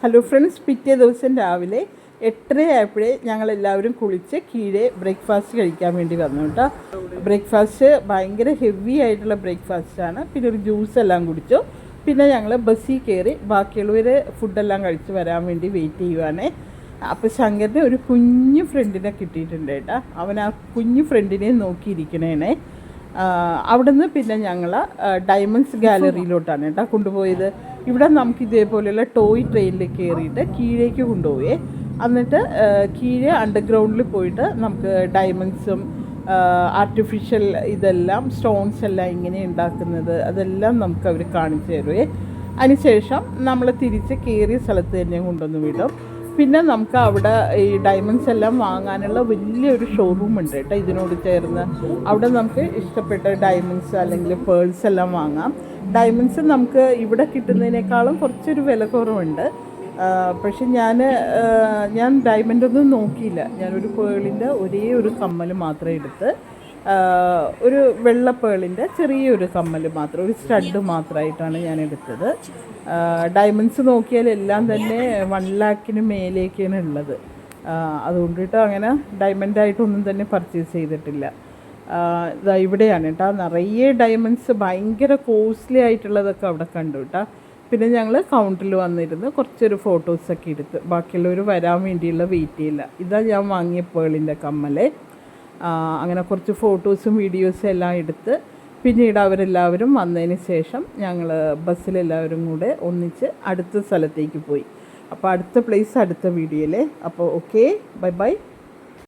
Hello friends, പിറ്റേ ദിവസം രാവിലെ 8:30 ആയപ്പോഴേ ഞങ്ങളെല്ലാവരും കുളിച്ച് കീഴെ ബ്രേക്ക്ഫാസ്റ്റ് കഴിക്കാൻ വേണ്ടി വന്നു കേട്ടോ. ബ്രേക്ക്ഫാസ്റ്റ് ഭയങ്കര ഹെവി ആയിട്ടുള്ള ബ്രേക്ക്ഫാസ്റ്റാണ്. പിന്നെ ഒരു ജ്യൂസ് എല്ലാം കുടിച്ചു. പിന്നെ ഞങ്ങൾ ബസ്സിൽ കയറി ബാക്കിയുള്ളവർ ഫുഡെല്ലാം കഴിച്ച് വരാൻ വേണ്ടി വെയിറ്റ് ചെയ്യുവാണേ. അപ്പോൾ ശങ്കറിന് ഒരു കുഞ്ഞു ഫ്രണ്ടിനെ കിട്ടിയിട്ടുണ്ട് കേട്ടോ. അവൻ ആ കുഞ്ഞു ഫ്രണ്ടിനെ നോക്കിയിരിക്കണേനെ. അവിടുന്ന് പിന്നെ ഞങ്ങൾ ഡയമണ്ട്സ് ഗാലറിയിലോട്ടാണ് കേട്ടോ കൊണ്ടുപോയത്. ഇവിടെ നമുക്ക് ഇതേപോലെയുള്ള ടോയ് ട്രെയിനിൽ കയറിയിട്ട് കീഴേക്ക് കൊണ്ടുപോയേ. എന്നിട്ട് കീഴെ അണ്ടർഗ്രൗണ്ടിൽ പോയിട്ട് നമുക്ക് ഡയമണ്ട്സും ആർട്ടിഫിഷ്യൽ ഇതെല്ലാം സ്റ്റോൺസ് എല്ലാം ഇങ്ങനെ ഉണ്ടാക്കുന്നത് അതെല്ലാം നമുക്ക് അവർ കാണിച്ചു തരുവേ. അതിനുശേഷം നമ്മൾ തിരിച്ച് കയറിയ സ്ഥലത്ത് തന്നെ കൊണ്ടുവന്ന് വിടും. പിന്നെ നമുക്ക് അവിടെ ഈ ഡയമണ്ട്സ് എല്ലാം വാങ്ങാനുള്ള വലിയൊരു ഷോറൂം ഉണ്ട് കേട്ടോ ഇതിനോട് ചേർന്ന്. അവിടെ നമുക്ക് ഇഷ്ടപ്പെട്ട ഡയമണ്ട്സ് അല്ലെങ്കിൽ പേൾസ് എല്ലാം വാങ്ങാം. ഡയമണ്ട്സ് നമുക്ക് ഇവിടെ കിട്ടുന്നതിനേക്കാളും കുറച്ചൊരു വില കുറവുണ്ട്. പക്ഷെ ഞാൻ ഡയമണ്ടൊന്നും നോക്കിയില്ല. ഞാനൊരു പേളിൻ്റെ ഒരേ ഒരു കമ്മൽ മാത്രം എടുത്ത്, ഒരു വെള്ള പേളിൻ്റെ ചെറിയൊരു കമ്മൽ മാത്രം, ഒരു സ്റ്റഡ് മാത്രമായിട്ടാണ് ഞാൻ എടുത്തത്. ഡയമണ്ട്സ് നോക്കിയാൽ എല്ലാം തന്നെ 1 lakhന് മേലേക്കാണ് ഉള്ളത്. അതുകൊണ്ടിട്ട് അങ്ങനെ ഡയമണ്ടായിട്ടൊന്നും തന്നെ പർച്ചേസ് ചെയ്തിട്ടില്ല. ഇവിടെയാണ് കേട്ടോ നിറയെ ഡയമണ്ട്സ്, ഭയങ്കര കോസ്റ്റ്ലി ആയിട്ടുള്ളതൊക്കെ അവിടെ കണ്ടു കേട്ടോ. പിന്നെ ഞങ്ങൾ കൗണ്ടറിൽ വന്നിരുന്ന് കുറച്ചൊരു ഫോട്ടോസൊക്കെ എടുത്ത് ബാക്കിയുള്ളവർ വരാൻ വേണ്ടിയുള്ള വെയിറ്റ് ചെയ്യില്ല. ഇതാ ഞാൻ വാങ്ങിയ പേളിൻ്റെ കമ്മൽ. അങ്ങനെ കുറച്ച് ഫോട്ടോസും വീഡിയോസും എല്ലാം എടുത്ത് പിന്നീട് അവരെല്ലാവരും വന്നതിന് ശേഷം ഞങ്ങൾ ബസ്സിലെല്ലാവരും കൂടെ ഒന്നിച്ച് അടുത്ത സ്ഥലത്തേക്ക് പോയി. അപ്പോൾ അടുത്ത പ്ലേസ് അടുത്ത വീഡിയോയിലെ. അപ്പോൾ ഓക്കെ, ബൈ ബൈ.